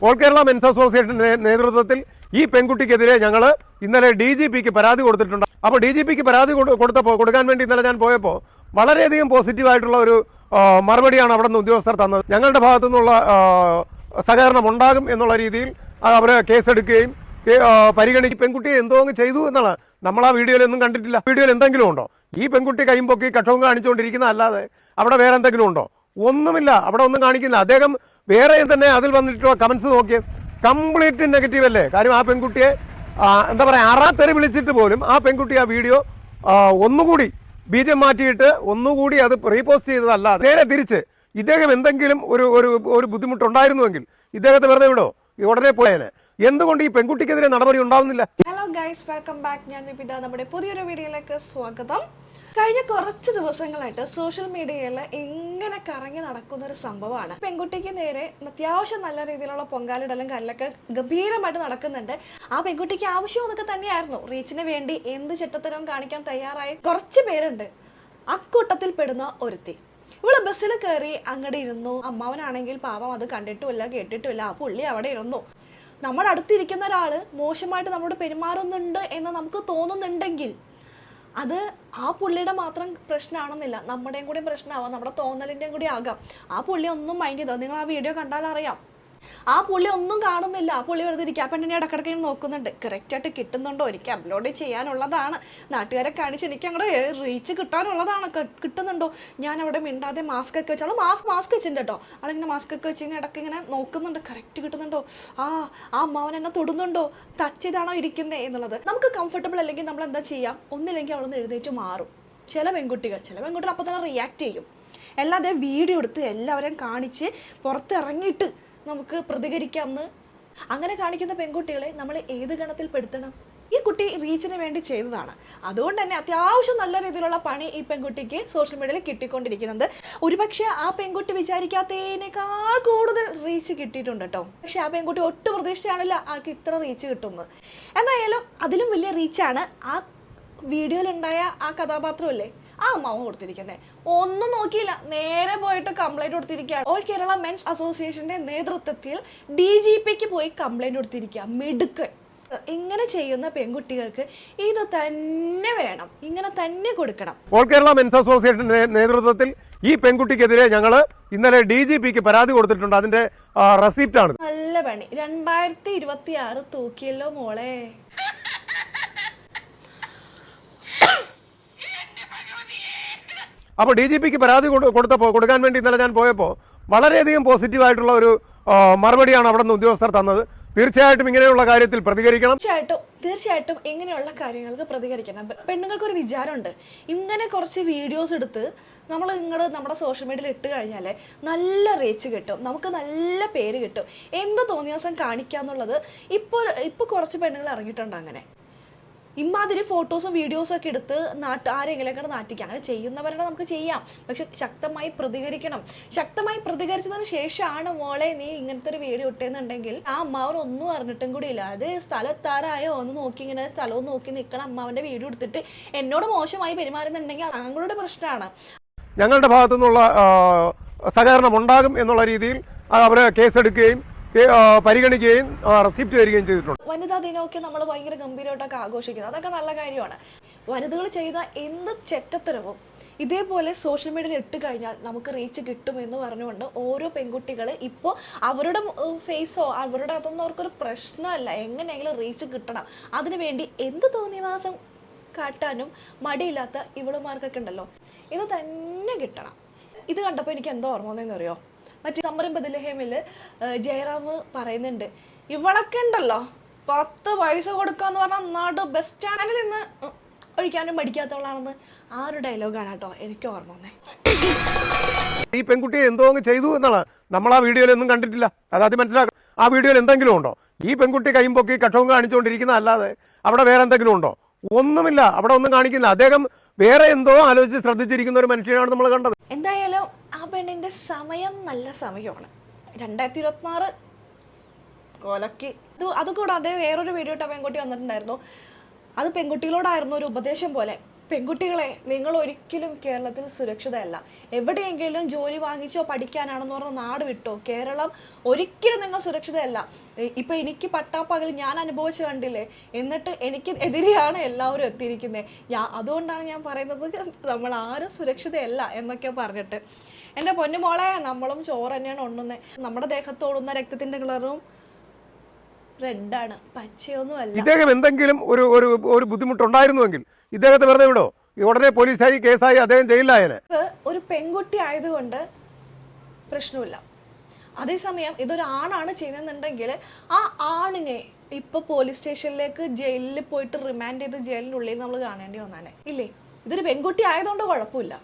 All Kerala men's അസോസിയേഷന്റെ നേതൃത്വത്തിൽ ഈ പെൺകുട്ടിക്കെതിരെ ഞങ്ങൾ ഇന്നലെ DGPക്ക് പരാതി കൊടുത്തിട്ടുണ്ട്. അപ്പോൾ DGPക്ക് പരാതി കൊടുക്കാൻ വേണ്ടി ഇന്നലെ ഞാൻ പോയപ്പോൾ വളരെയധികം പോസിറ്റീവായിട്ടുള്ള ഒരു മറുപടിയാണ് അവിടെ നിന്ന് ഉദ്യോഗസ്ഥർ തന്നത്. ഞങ്ങളുടെ ഭാഗത്തു നിന്നുള്ള സഹകരണം ഉണ്ടാകും എന്നുള്ള രീതിയിൽ അവരെ കേസെടുക്കുകയും പരിഗണിച്ച് പെൺകുട്ടിയെ എന്തോ അങ്ങ് ചെയ്തു എന്നുള്ള നമ്മൾ ആ വീഡിയോയിലൊന്നും കണ്ടിട്ടില്ല. വീഡിയോയിൽ എന്തെങ്കിലും ഉണ്ടോ? ഈ പെൺകുട്ടി കൈമ്പൊക്കി കക്ഷവും കാണിച്ചുകൊണ്ടിരിക്കുന്ന അല്ലാതെ അവിടെ വേറെ എന്തെങ്കിലും ഉണ്ടോ? ഒന്നുമില്ല, അവിടെ ഒന്നും കാണിക്കില്ല. അദ്ദേഹം വേറെ തന്നെ അതിൽ വന്നിട്ടുള്ള കമന്റ്സ് നോക്കിയേ, കംപ്ലീറ്റ് നെഗറ്റീവ് അല്ലേ. കാര്യം ആ പെൺകുട്ടിയെ എന്താ പറയുക, അറാത്തെറി വിളിച്ചിട്ട് പോലും ആ പെൺകുട്ടി ആ വീഡിയോ ഒന്നുകൂടി ബീജം മാറ്റിയിട്ട് ഒന്നുകൂടി അത് റീപോസ്റ്റ് ചെയ്തതല്ല. നേരെ തിരിച്ച് ഇദ്ദേഹം എന്തെങ്കിലും ഒരു ബുദ്ധിമുട്ടുണ്ടായിരുന്നുവെങ്കിൽ ഇദ്ദേഹത്തെ വെറുതെ വിടോ, ഉടനെ പോയേനെ. എന്തുകൊണ്ട് ഈ പെൺകുട്ടിക്കെതിരെ നടപടി ഉണ്ടാവുന്നില്ല? Hello guys, welcome back. ഞാൻ വിപിത. നമ്മുടെ പുതിയൊരു വീഡിയോയിലേക്ക് സ്വാഗതം. കഴിഞ്ഞ കുറച്ച് ദിവസങ്ങളായിട്ട് സോഷ്യൽ മീഡിയയിൽ ഇങ്ങനെ കറങ്ങി നടക്കുന്ന ഒരു സംഭവമാണ്. പെൺകുട്ടിക്ക് നേരെ അത്യാവശ്യം നല്ല രീതിയിലുള്ള പൊങ്കാലിടലും കല്ലൊക്കെ ഗംഭീരമായിട്ട് നടക്കുന്നുണ്ട്. ആ പെൺകുട്ടിക്ക് ആവശ്യം എന്നൊക്കെ തന്നെയായിരുന്നു. റീച്ചിന് വേണ്ടി എന്ത് ചെറ്റത്തരവും കാണിക്കാൻ തയ്യാറായ കുറച്ച് പേരുണ്ട്. അക്കൂട്ടത്തിൽ പെടുന്ന ഒരുത്തി. ഇവള് ബസ്സിൽ കയറി അങ്ങോട്ട് ഇരുന്നു. അമ്മാവനാണെങ്കിൽ പാവം അത് കണ്ടിട്ടുമില്ല കേട്ടിട്ടുമില്ല. ആ പുള്ളി അവിടെ ഇരുന്നു. നമ്മുടെ അടുത്തിരിക്കുന്ന ഒരാൾ മോശമായിട്ട് നമ്മളോട് പെരുമാറുന്നുണ്ട് എന്ന് നമുക്ക് തോന്നുന്നുണ്ടെങ്കിൽ അത് ആ പുള്ളിയുടെ മാത്രം പ്രശ്നമാണെന്നില്ല, നമ്മുടെയും കൂടി പ്രശ്നമാവാം, നമ്മുടെ തോന്നലിൻ്റെയും കൂടി ആകാം. ആ പുള്ളി ഒന്നും മൈൻഡ് ചെയ്തോ? നിങ്ങൾ ആ വീഡിയോ കണ്ടാൽ അറിയാം. ആ പുള്ളി ഒന്നും കാണുന്നില്ല. ആ പുള്ളി വെറുതെ ഇരിക്കുക. ആ പെണ്ണിനെ ഇടക്കിടക്ക് നോക്കുന്നുണ്ട്, കറക്റ്റായിട്ട് കിട്ടുന്നുണ്ടോ, എനിക്ക് അപ്ലോഡ് ചെയ്യാനുള്ളതാണ്, നാട്ടുകാരെ കാണിച്ച് എനിക്ക് അങ്ങോട്ട് റീച്ച് കിട്ടാനുള്ളതാണ്, കിട്ടുന്നുണ്ടോ, ഞാൻ അവിടെ മിണ്ടാതെ മാസ്ക് ഒക്കെ വെച്ചാൽ മാസ്ക് വെച്ചിട്ടുണ്ട് കേട്ടോ. ആളിങ്ങനെ മാസ്ക് ഒക്കെ വെച്ച് ഇങ്ങനെ ഇടയ്ക്ക് ഇങ്ങനെ നോക്കുന്നുണ്ട്, കറക്റ്റ് കിട്ടുന്നുണ്ടോ, ആ അമ്മാവൻ എന്നെ തൊടുന്നുണ്ടോ, ടച്ച് ചെയ്താണോ ഇരിക്കുന്നത് എന്നുള്ളത്. നമുക്ക് കംഫർട്ടബിൾ അല്ലെങ്കിൽ നമ്മൾ എന്താ ചെയ്യാം, ഒന്നില്ലെങ്കിൽ അവിടെ നിന്ന് എഴുന്നേറ്റ് മാറും. ചില പെൺകുട്ടികൾ അപ്പോൾ തന്നെ റിയാക്ട് ചെയ്യും. എല്ലാതേ വീഡിയോ എടുത്ത് എല്ലാവരെയും കാണിച്ച് പുറത്തിറങ്ങിയിട്ട് നമുക്ക് പ്രതികരിക്കാമെന്ന് അങ്ങനെ കാണിക്കുന്ന പെൺകുട്ടികളെ നമ്മൾ ഏത് ഗണത്തിൽ പെടുത്തണം? ഈ കുട്ടി റീച്ചിന് വേണ്ടി ചെയ്തതാണ്. അതുകൊണ്ട് തന്നെ അത്യാവശ്യം നല്ല രീതിയിലുള്ള പണി ഈ പെൺകുട്ടിക്ക് സോഷ്യൽ മീഡിയയിൽ കിട്ടിക്കൊണ്ടിരിക്കുന്നുണ്ട്. ഒരുപക്ഷെ ആ പെൺകുട്ടി വിചാരിക്കാത്തതിനേക്കാൾ കൂടുതൽ റീച്ച് കിട്ടിയിട്ടുണ്ട് കേട്ടോ. പക്ഷെ ആ പെൺകുട്ടി ഒട്ടും പ്രതീക്ഷിച്ചാണില്ല ആൾക്ക് ഇത്ര റീച്ച് കിട്ടുന്നത്. എന്തായാലും അതിലും വലിയ റീച്ചാണ് ആ വീഡിയോയിലുണ്ടായ ആ കഥാപാത്രമല്ലേ ആ അമ്മാവൻ കൊടുത്തിരിക്കുന്നത്. ഒന്നും നോക്കിയില്ല, നേരെ പോയിട്ട് കംപ്ലൈൻറ്റ് കൊടുത്തിരിക്കുകയാണ്. ഓൾ കേരള മെൻസ് അസോസിയേഷന്റെ നേതൃത്വത്തിൽ DGPക്ക് പോയി കംപ്ലൈൻറ്റ് കൊടുത്തിരിക്കുക. മിടുക്കൻ. ഇങ്ങനെ ചെയ്യുന്ന പെൺകുട്ടികൾക്ക് ഇത് തന്നെ വേണം, ഇങ്ങനെ തന്നെ കൊടുക്കണം. ഓൾ കേരള മെൻസ് അസോസിയേഷന്റെ നേതൃത്വത്തിൽ ഈ പെൺകുട്ടിക്കെതിരെ ഞങ്ങൾ ഇന്നലെ DGPക്ക് പരാതി കൊടുത്തിട്ടുണ്ട്. അതിന്റെ റെസിപ്റ്റ് ആണ്. നല്ല പണി. 2026 തൂക്കിയല്ലോ മോളെ. അപ്പോൾ DGPക്ക് പരാതി കൊടുക്കാൻ വേണ്ടി ഇന്നലെ ഞാൻ പോയപ്പോൾ വളരെയധികം പോസിറ്റീവായിട്ടുള്ള ഒരു മറുപടിയാണ് അവിടെ നിന്ന് ഉദ്യോഗസ്ഥർ തന്നത്. തീർച്ചയായിട്ടും ഇങ്ങനെയുള്ള കാര്യത്തിൽ പ്രതികരിക്കണം. തീർച്ചയായിട്ടും ഇങ്ങനെയുള്ള കാര്യങ്ങൾക്ക് പ്രതികരിക്കണം. പെണ്ണുങ്ങൾക്കൊരു വിചാരമുണ്ട്, ഇങ്ങനെ കുറച്ച് വീഡിയോസ് എടുത്ത് നമ്മൾ നമ്മുടെ സോഷ്യൽ മീഡിയയിൽ ഇട്ട് കഴിഞ്ഞാൽ നല്ല റീച്ച് കിട്ടും, നമുക്ക് നല്ല പേര് കിട്ടും, എന്ത് തോന്നിയ ദിവസം കാണിക്കാന്നുള്ളത് ഇപ്പോൾ കുറച്ച് പെണ്ണുങ്ങൾ ഇറങ്ങിയിട്ടുണ്ട്. അങ്ങനെ ഇമാതിരി ഫോട്ടോസും വീഡിയോസും ഒക്കെ എടുത്ത് ആരെങ്കിലൊക്കെ നാട്ടിക്കുക. അങ്ങനെ ചെയ്യുന്നവരുടെ നമുക്ക് ചെയ്യാം, പക്ഷെ ശക്തമായി പ്രതികരിക്കണം. ശക്തമായി പ്രതികരിച്ചതിന് ശേഷമാണ് മോളെ നീ ഇങ്ങനത്തെ ഒരു വീഡിയോ ഇട്ടെന്നുണ്ടെങ്കിൽ ആ അമ്മാവൻ ഒന്നും അറിഞ്ഞിട്ടും കൂടി ഇല്ല. അത് സ്ഥലത്താരായോ ഒന്ന് നോക്കി ഇങ്ങനെ സ്ഥലവും നോക്കി നിൽക്കണം അമ്മാവൻ്റെ വീഡിയോ എടുത്തിട്ട് എന്നോട് മോശമായി പെരുമാറുന്നുണ്ടെങ്കിൽ ആങ്ങളുടെ പ്രശ്നമാണ്. ഞങ്ങളുടെ ഭാഗത്തു നിന്നുള്ള സഹകരണം ഉണ്ടാകും എന്നുള്ള രീതിയിൽ അവരെ കേസെടുക്കുകയും പരിഗണിക്കുകയും റെസിപ്റ്റ് തരികയും ചെയ്തിട്ടുണ്ട്. വനിതാ ദിനമൊക്കെ നമ്മൾ ഭയങ്കര ഗംഭീരമായിട്ടൊക്കെ ആഘോഷിക്കുന്നത്, അതൊക്കെ നല്ല കാര്യമാണ്. വനിതകൾ ചെയ്ത എന്ത് ചെറ്റത്തരവും ഇതേപോലെ സോഷ്യൽ മീഡിയയിൽ ഇട്ട് കഴിഞ്ഞാൽ നമുക്ക് റീച്ച് കിട്ടുമെന്ന് പറഞ്ഞുകൊണ്ട് ഓരോ പെൺകുട്ടികൾ ഇപ്പോൾ അവരുടെ ഫേസോ അവരുടെ അതൊന്നും അവർക്കൊരു പ്രശ്നമല്ല, എങ്ങനെയെങ്കിലും റീച്ച് കിട്ടണം, അതിനുവേണ്ടി എന്ത് തോന്നിവാസം കാട്ടാനും മടിയില്ലാത്ത ഇവളുമാർക്കൊക്കെ ഉണ്ടല്ലോ, ഇത് തന്നെ കിട്ടണം. ഇത് കണ്ടപ്പോൾ എനിക്ക് എന്തോ ഓർമ്മ വന്നതെന്നറിയോ, മറ്റേ സംരംഭ ബത്ലഹേമിൽ ജയറാം പറയുന്നുണ്ട്, ഇവളൊക്കെ ഉണ്ടല്ലോ 10 പൈസ കൊടുക്കാന്ന് പറഞ്ഞാൽ നാട് ബസ് സ്റ്റാൻഡിൽ നിന്ന് ഒഴിക്കാനും മടിക്കാത്തവളാണെന്ന്. ആ ഒരു ഡയലോഗാണ് കേട്ടോ എനിക്ക് ഓർമ്മ വന്നേ. ഈ പെൺകുട്ടിയെ എന്തോ അങ്ങ് ചെയ്തു എന്നുള്ള നമ്മൾ ആ വീഡിയോയിലൊന്നും കണ്ടിട്ടില്ല. അതാദ്യം മനസ്സിലാക്കണം. ആ വീഡിയോയിൽ എന്തെങ്കിലും ഉണ്ടോ? ഈ പെൺകുട്ടി കൈമ്പൊക്കി കക്ഷവും കാണിച്ചുകൊണ്ടിരിക്കുന്ന അല്ലാതെ അവിടെ വേറെ എന്തെങ്കിലും ഉണ്ടോ? ഒന്നുമില്ല, അവിടെ ഒന്നും കാണിക്കില്ല. അദ്ദേഹം വേറെ എന്തോ ആലോചിച്ച് ശ്രദ്ധിച്ചിരിക്കുന്ന ഒരു മനുഷ്യനാണ് നമ്മൾ കണ്ടത്. എന്തായാലും ആ പെണ്ണിന്റെ സമയം നല്ല സമയമാണ്. 2026 കൊലക്ക്. അതുകൂടാതെ വേറൊരു വീഡിയോ ഇട്ട പെൺകുട്ടി വന്നിട്ടുണ്ടായിരുന്നു. അത് പെൺകുട്ടികളോടായിരുന്നു ഒരു ഉപദേശം പോലെ. പെൺകുട്ടികളെ, നിങ്ങൾ ഒരിക്കലും കേരളത്തിൽ സുരക്ഷിതയല്ല. എവിടെയെങ്കിലും ജോലി വാങ്ങിച്ചോ പഠിക്കാനാണെന്ന് പറഞ്ഞ നാട് വിട്ടോ, കേരളം ഒരിക്കലും നിങ്ങൾ സുരക്ഷിതയല്ല. ഇപ്പം എനിക്ക് പട്ടാപ്പകൽ ഞാൻ അനുഭവിച്ച് കണ്ടില്ലേ, എന്നിട്ട് എനിക്ക് എതിരെയാണ് എല്ലാവരും എത്തിയിരിക്കുന്നത്. അതുകൊണ്ടാണ് ഞാൻ പറയുന്നത് നമ്മൾ ആരും സുരക്ഷിതയല്ല എന്നൊക്കെ പറഞ്ഞിട്ട്. എൻ്റെ പൊന്നുമോളെ, നമ്മളും ചോറ് തന്നെയാണ് ഉണ്ണുന്നത്. നമ്മുടെ ദേഹത്തോടുന്ന രക്തത്തിൻ്റെ കളറും റെഡാണ്, പച്ചയൊന്നുമല്ല. ഇദ്ദേഹം എന്തെങ്കിലും ഒരു ഒരു ഒരു ബുദ്ധിമുട്ടുണ്ടായിരുന്നുവെങ്കിൽ ഇദ്ദേഹത്തെ വെറുതെ വിടോ? ഉടനെ പോലീസായി കേസായി അദ്ദേഹം ജയിലിലായനെ. ഒരു പെൺകുട്ടി ആയതുകൊണ്ട് പ്രശ്നമില്ല. അതേസമയം ഇതൊരു ആണാണ് ചെയ്യുന്നുണ്ടെങ്കിൽ ആ ആണിനെ ഇപ്പൊ പോലീസ് സ്റ്റേഷനിലേക്ക് ജയിലിൽ പോയിട്ട് റിമാൻഡ് ചെയ്ത് ജയിലിനുള്ളിൽ നമ്മൾ കാണേണ്ടി വന്നാനെ ഇല്ലേ? ഇതൊരു പെൺകുട്ടി ആയതുകൊണ്ട് കുഴപ്പമില്ല.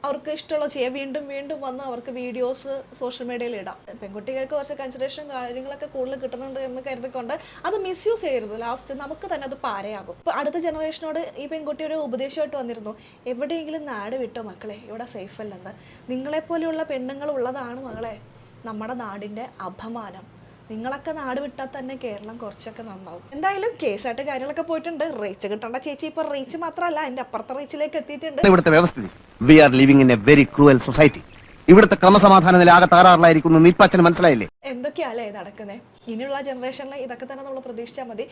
അവർക്ക് ഇഷ്ടമുള്ള ചെയ്യാം, വീണ്ടും വീണ്ടും വന്ന് അവർക്ക് വീഡിയോസ് സോഷ്യൽ മീഡിയയിൽ ഇടാം. പെൺകുട്ടികൾക്ക് കുറച്ച് കൺസിഡറേഷൻ കാര്യങ്ങളൊക്കെ കൂടുതൽ കിട്ടുന്നുണ്ട് എന്ന് കരുതിക്കൊണ്ട് അത് മിസ്യൂസ് ചെയ്യരുത്. ലാസ്റ്റ് നമുക്ക് തന്നെ അത് പാരയാകും. ഇപ്പോൾ അടുത്ത ജനറേഷനോട് ഈ പെൺകുട്ടി ഒരു ഉപദേശമായിട്ട് വന്നിരുന്നു, എവിടെയെങ്കിലും നാട് വിട്ടോ മക്കളെ, ഇവിടെ സേഫ് അല്ലെന്ന്. നിങ്ങളെപ്പോലെയുള്ള പെണ്ണുങ്ങൾ ഉള്ളതാണ് മകളെ നമ്മുടെ നാടിൻ്റെ അഭിമാനം. നിങ്ങളൊക്കെ നാട് വിട്ടാൽ തന്നെ കേരളം കുറച്ചൊക്കെ നന്നാവും. എന്തായാലും കേസായിട്ട് കാര്യങ്ങളൊക്കെ പോയിട്ടുണ്ട്. റീച്ച് കിട്ടേണ്ട ചേച്ചി ഇപ്പൊ റീച്ച് മാത്രമല്ല, അതിന്റെ അപ്പുറത്തെ റീച്ചിലേക്ക് എത്തിയിട്ടുണ്ട്. ഇവിടുത്തെ വ്യവസ്ഥിതി, we are living in a very cruel society. ഇവിടുത്തെ ക്രമസമാധാന നില ആകെ താറാറിലായിരിക്കുന്നു. നിപ്പച്ചന് മനസ്സിലായില്ലേ? എന്തൊക്കെയല്ലേ നടക്കുന്നത്? ഇനിയുള്ള ജനറേഷനിൽ ഇതൊക്കെ തന്നെ നമ്മൾ പ്രതീക്ഷിച്ചാൽ മതി.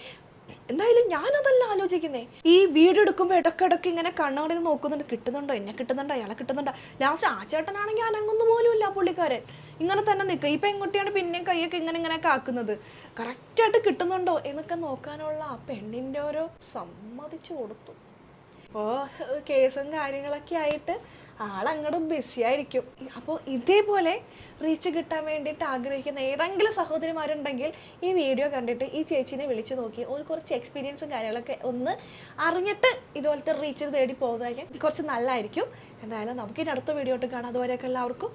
എന്തായാലും ഞാനതല്ല ആലോചിക്കുന്നേ, ഈ വീഡിയോ എടുക്കുമ്പോൾ ഇടയ്ക്കിടയ്ക്ക് ഇങ്ങനെ കണ്ണുകളിൽ നോക്കുന്നുണ്ട്, കിട്ടുന്നുണ്ടോ, എന്നെ കിട്ടുന്നുണ്ടോ, അയാളെ കിട്ടുന്നുണ്ടോ. ലാസ്റ്റ് ആ ചേട്ടനാണെങ്കിൽ അനങ്ങൊന്നു പോലും ഇല്ല, പുള്ളിക്കാരൻ ഇങ്ങനെ തന്നെ നിൽക്കുക. ഈ പെൺകുട്ടിയാണ് പിന്നെയും കൈയൊക്കെ ഇങ്ങനെയൊക്കെ ആക്കുന്നത്. കറക്റ്റായിട്ട് കിട്ടുന്നുണ്ടോ എന്നൊക്കെ നോക്കാനുള്ള ആ പെണ്ണിൻ്റെ ഓരോ സമ്മതിച്ചു കൊടുത്തു. അപ്പോൾ കേസും കാര്യങ്ങളൊക്കെ ആയിട്ട് ആളങ്ങോട്ട് ബിസി ആയിരിക്കും. അപ്പോൾ ഇതേപോലെ റീച്ച് കിട്ടാൻ വേണ്ടിയിട്ട് ആഗ്രഹിക്കുന്ന ഏതെങ്കിലും സഹോദരിമാരുണ്ടെങ്കിൽ ഈ വീഡിയോ കണ്ടിട്ട് ഈ ചേച്ചീനെ വിളിച്ച് നോക്കി ഒരു കുറച്ച് എക്സ്പീരിയൻസും കാര്യങ്ങളൊക്കെ ഒന്ന് അറിഞ്ഞിട്ട് ഇതുപോലത്തെ റീച്ച് തേടി പോകുന്നതായിരിക്കും കുറച്ച് നല്ലതായിരിക്കും. എന്തായാലും നമുക്കിനി അടുത്ത വീഡിയോ ആയിട്ട് കാണാം. അതുവരെയൊക്കെ എല്ലാവർക്കും